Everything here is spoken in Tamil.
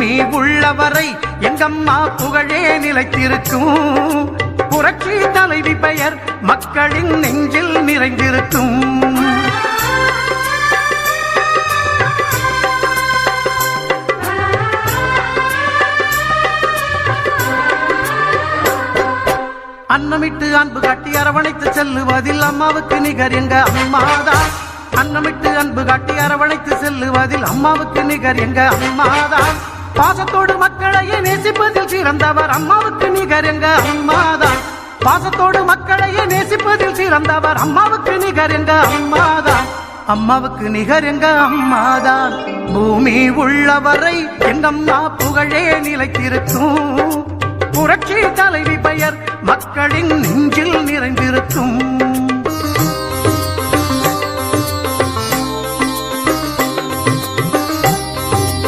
பூமி உள்ளவரை எங்கம்மா புகழே நிலைத்திருக்கும். புரட்சி தலைவி பெயர் மக்களின் நெஞ்சில் நிறைந்திருக்கும். அன்னமிட்டு அன்பு காட்டி அரவணைத்து செல்லுவதில் அம்மாவுக்கு நிகர் எங்க அம்மாதான். அன்னமிட்டு அன்பு காட்டி அரவணைத்து செல்லுவதில் அம்மாவுக்கு நிகர் எங்க அம்மாதான். பாசத்தோடு மக்களையே நேசிப்பதில் சிறந்தவர் அம்மாவுக்கு நிகர் எங்க அம்மாதான். பாசத்தோடு மக்களையே நேசிப்பதில் சிறந்தவர் அம்மாவுக்கு நிகர் எங்க அம்மாதான். அம்மாவுக்கு நிகர் எங்க அம்மாதான். பூமி உள்ளவரை எங்கம்மா புகழே நிலைத்திருக்கும். புரட்சி தலைவி பெயர் மக்களின் நெஞ்சில் நிறைந்திருக்கும்.